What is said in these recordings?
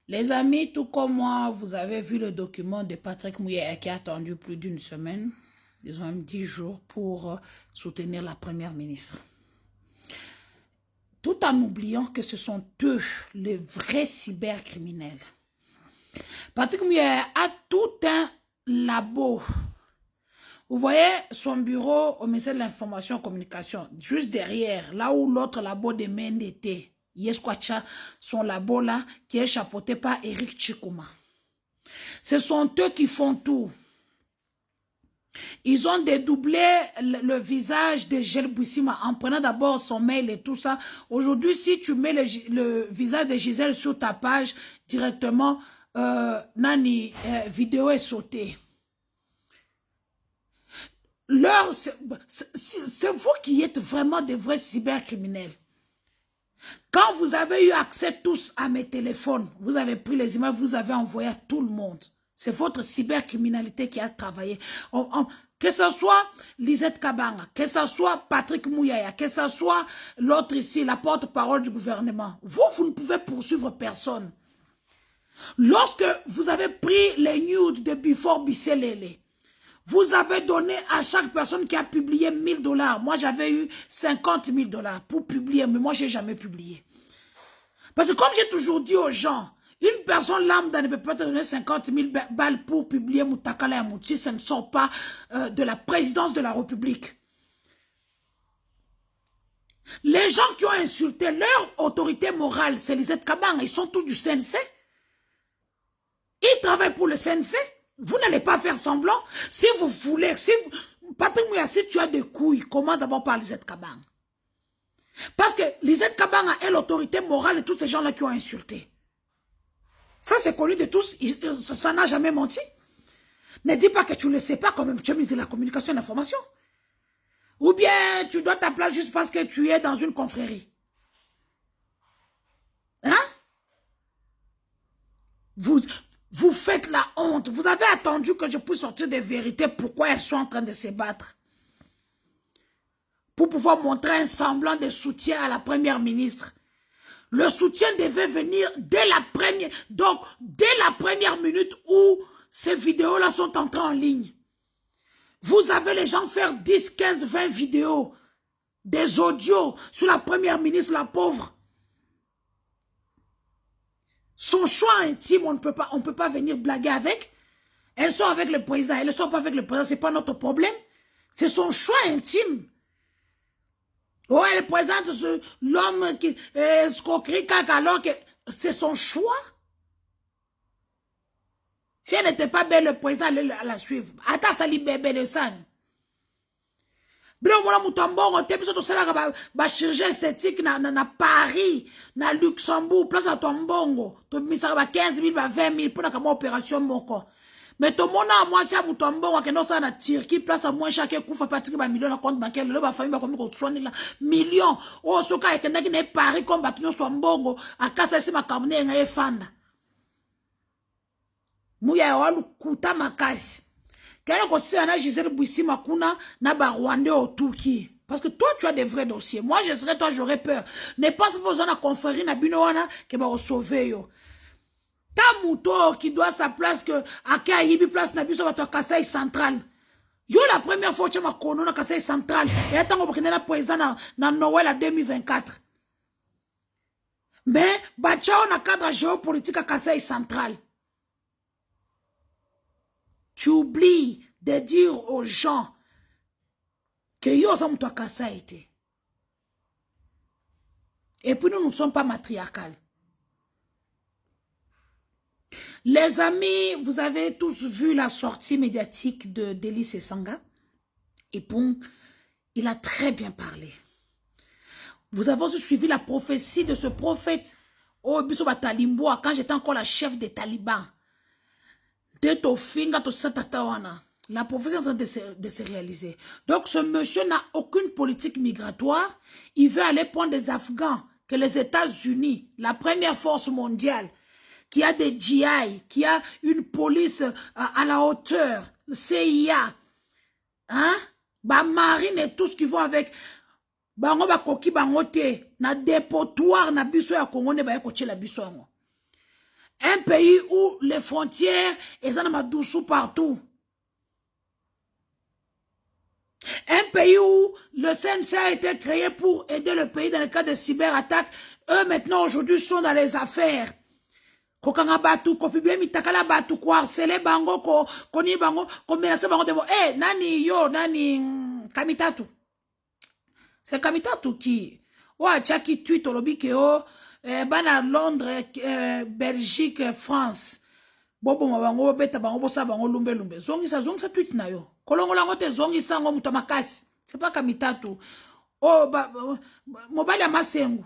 Les amis, tout comme moi, vous avez vu le document de Patrick Muyaya qui a attendu plus d'une semaine, disons même 10 jours, pour soutenir la première ministre. Tout en oubliant que ce sont eux les vrais cybercriminels. Patrick Muyaya a tout un labo. Vous voyez son bureau au ministère de l'Information et Communication, juste derrière, là où l'autre labo de Mende était. Yesquacha, son labo là, qui est chapeauté par Eric Chikuma. Ce sont eux qui font tout. Ils ont dédoublé le visage de Gilles Bouissima en prenant d'abord son mail et tout ça. Aujourd'hui, si tu mets le visage de Gisèle sur ta page, directement, vidéo est sautée. C'est vous qui êtes vraiment des vrais cybercriminels. Quand vous avez eu accès tous à mes téléphones, vous avez pris les images, vous avez envoyé à tout le monde. C'est votre cybercriminalité qui a travaillé. Que ce soit Lisette Kabanga, que ce soit Patrick Muyaya, que ce soit l'autre ici, la porte-parole du gouvernement, vous ne pouvez poursuivre personne. Lorsque vous avez pris les nudes de Before Bisselele, vous avez donné à chaque personne qui a publié 1000 $. Moi, j'avais eu 50 000 $ pour publier, mais moi, je n'ai jamais publié. Parce que comme j'ai toujours dit aux gens, une personne lambda ne peut pas te donner 50 000 balles pour publier Moutakala Yamouti, ça ne sort pas de la présidence de la République. Les gens qui ont insulté leur autorité morale, c'est Lisette Kabanga, ils sont tous du CNC. Ils travaillent pour le CNC. Vous n'allez pas faire semblant. Si vous voulez, Patrick Muyaya, si tu as des couilles, comment d'abord par Lisette Kabanga? Parce que Lisette Kabanga est l'autorité morale de tous ces gens-là qui ont insulté. Ça, c'est connu de tous. Ça n'a jamais menti. Ne dis pas que tu ne le sais pas quand même. Tu es ministre de la communication et de l'information. Ou bien tu dois ta place juste parce que tu es dans une confrérie. Hein? Vous faites la honte. Vous avez attendu que je puisse sortir des vérités. Pourquoi elles sont en train de se battre? Pour pouvoir montrer un semblant de soutien à la première ministre. Le soutien devait venir dès la première minute où ces vidéos-là sont entrées en ligne. Vous avez les gens faire 10, 15, 20 vidéos, des audios sur la première ministre, la pauvre. Son choix intime, on ne peut pas venir blaguer avec. Elles sont avec le président, elles ne sont pas avec le président, ce n'est pas notre problème. C'est son choix intime. Oh, elle présente l'homme qui escroquerie alors que c'est son choix. Si elle n'était pas belle, le président allait la suivre. Attends, ça lui bébé le sang. Bro, moi, Moutambongo, t'es plus de chirurgie esthétique na Paris, na Luxembourg, place à Tombongo. Tu mis ça 15 000, 20 000 pour la opération moko. Mais tout le monde a moi, c'est à Moutambongo, que non, ça na Turquie, place à moi, chaque coup, fait partir de millions de compte bancaire, le famille va comme soigner la millions. Oh, ce cas, et que n'est Paris, comme bâtiment Tombongo, à casa, c'est ma camonée, et fanda. Mouya, ou kuta makasi. Quel conseil a Gisèle Bouissima kuna na ba Rwandais au Turquie? Parce que toi, tu as des vrais dossiers. Moi, je serais toi, j'aurais peur. Ne pense pas besoin de confrérie na binoana que va sauver yo. Ta mouto qui doit sa place que à Kayibi place na biso va to Kasaï central. Yo la première fois que tu m'as connu na Kasaï central et attends que na président na Noël à 2024. Mais bachao na cadre géopolitique à Kasaï central. Tu oublies de dire aux gens que yo sommes toi kasa été. Et puis nous ne sommes pas matriarcales. Les amis, vous avez tous vu la sortie médiatique de Délice Sanga. Et bon, il a très bien parlé. Vous avez aussi suivi la prophétie de ce prophète. Oh, Bisoba Talimboa, quand j'étais encore la chef des talibans. La prophétie est en train de se réaliser. Donc, ce monsieur n'a aucune politique migratoire. Il veut aller prendre des Afghans que les États-Unis, la première force mondiale, qui a des GI, qui a une police à la hauteur, le CIA, hein? Bah, marine et tout ce qui va avec. Bah, on va koki bangote, na dépotoir, na biso ya Congo, ne ba koche la biso. Un pays où les frontières, ils en ont douce partout. Un pays où le CNC a été créé pour aider le pays dans le cas de cyberattaques. Eux, maintenant, aujourd'hui, sont dans les affaires. Kokanga batu, kopibie mitakala batu, ko harceler bango, ko ni bango, ko menacer bango de bon. Eh, nani yo, nani Kamitatu. C'est Kamitatu qui, ouah, qui tweet au lobby que oh, bana Londres, Belgique, France. Bobo mabango beta bango bosa bango lumbe lumbe. Zongi sa tweet na yo. Kolongo lango te zongi sango mutamakasi. C'est pas Kamitatu. Oh, mobile ya masengu.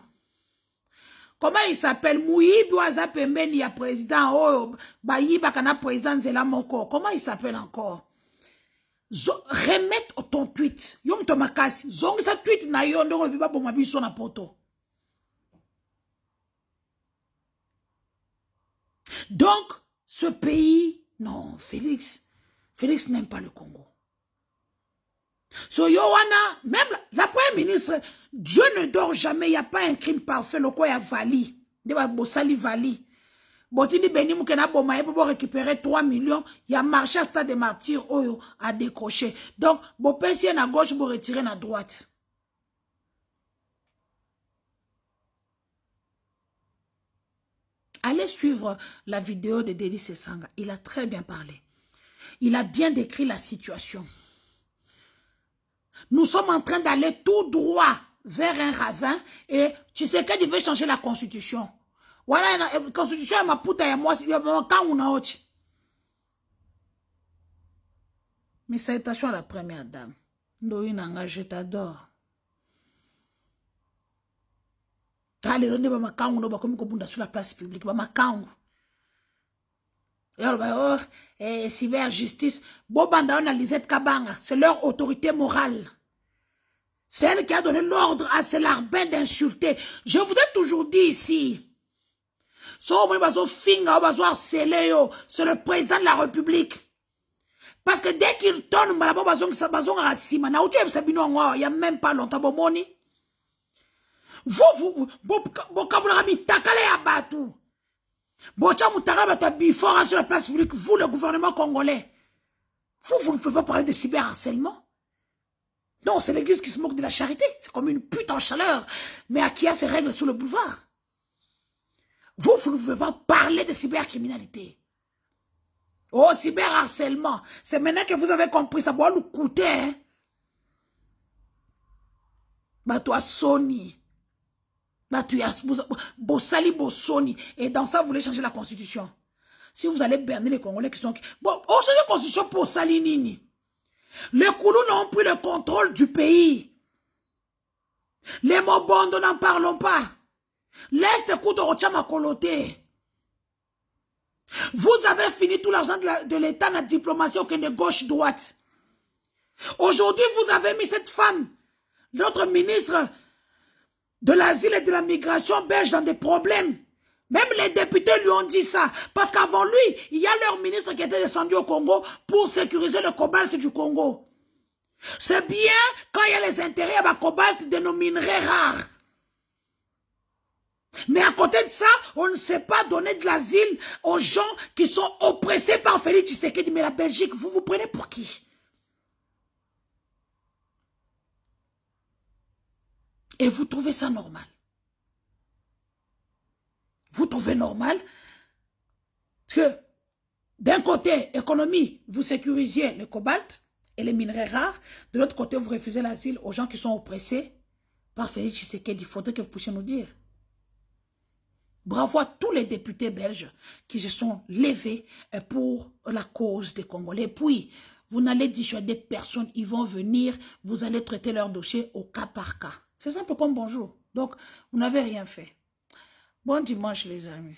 Comment il s'appelle? Mouyibi waza pembeni ya président. Oh, bayiba kana président Nzela Moko. Comment il s'appelle encore? Remettre ton tweet. Yom tomakasi. Zongi sa tweet na yo ndoko biba bomabiso na poto. Donc, ce pays, non, Félix n'aime pas le Congo. So Yowana, même la première ministre, Dieu ne dort jamais, il n'y a pas un crime parfait, le quoi il y a Vali, il y a Bossali Vali. Botini Beni Moukena Bomaye pour récupérer 3 millions, il y a marché à Stade des Martyrs, Oyo, à décrocher. Donc, Bopesi à gauche, pour retirer à droite. Allez suivre la vidéo de Délice Sesanga, il a très bien parlé. Il a bien décrit la situation. Nous sommes en train d'aller tout droit vers un ravin et tu sais qu'il veut changer la constitution. Voilà, la constitution est ma puta et moi, quand on a autre. Mais salutations à la première dame. Ndoïnanga, je t'adore. Allez, on est pas ma kango, on va comme qu'on sur la place publique, ma kango. Oh, cyber-justice. Bobanda, on a Lisette Kabanga. C'est leur autorité morale. C'est elle qui a donné l'ordre à ces larbins d'insulter. Je vous ai toujours dit ici. C'est le président de la République. Parce que dès qu'il tourne, il n'y a même pas longtemps. Vous, before sur la place publique, vous, le gouvernement congolais, vous ne pouvez pas parler de cyberharcèlement. Non, c'est l'église qui se moque de la charité. C'est comme une pute en chaleur, mais à qui a ses règles sur le boulevard. Vous ne pouvez pas parler de cybercriminalité. Oh, cyberharcèlement. C'est maintenant que vous avez compris, ça va nous coûter. Hein? Bah, toi, Sony. Bah, tu as Bossali Bossoni. Et dans ça, vous voulez changer la constitution. Si vous allez berner les Congolais qui sont... Bon, on change la constitution pour Salinini. Les Koulous n'ont plus le contrôle du pays. Les Mobondo n'en parlons pas. L'Est écoute au Tchama Koloté. Vous avez fini tout l'argent de l'État dans la diplomatie au de gauche-droite. Aujourd'hui, vous avez mis cette femme, notre ministre de l'Asile et de la Migration belge dans des problèmes. Même les députés lui ont dit ça. Parce qu'avant lui, il y a leur ministre qui était descendu au Congo pour sécuriser le cobalt du Congo. C'est bien quand il y a les intérêts à cobalt de nos minerais rares. Mais à côté de ça, on ne sait pas donner de l'asile aux gens qui sont oppressés par Félix Tshisekedi. Mais la Belgique, vous vous prenez pour qui? Et vous trouvez ça normal? Vous trouvez normal que d'un côté, économie, vous sécurisiez le cobalt et les minerais rares, de l'autre côté, vous refusez l'asile aux gens qui sont oppressés par Félix Tshisekedi. Il faudrait que vous puissiez nous dire. Bravo à tous les députés belges qui se sont levés pour la cause des Congolais. Puis, vous n'allez dissuader personne, ils vont venir, vous allez traiter leur dossier au cas par cas. C'est simple comme bonjour. Donc, vous n'avez rien fait. Bon dimanche les amis.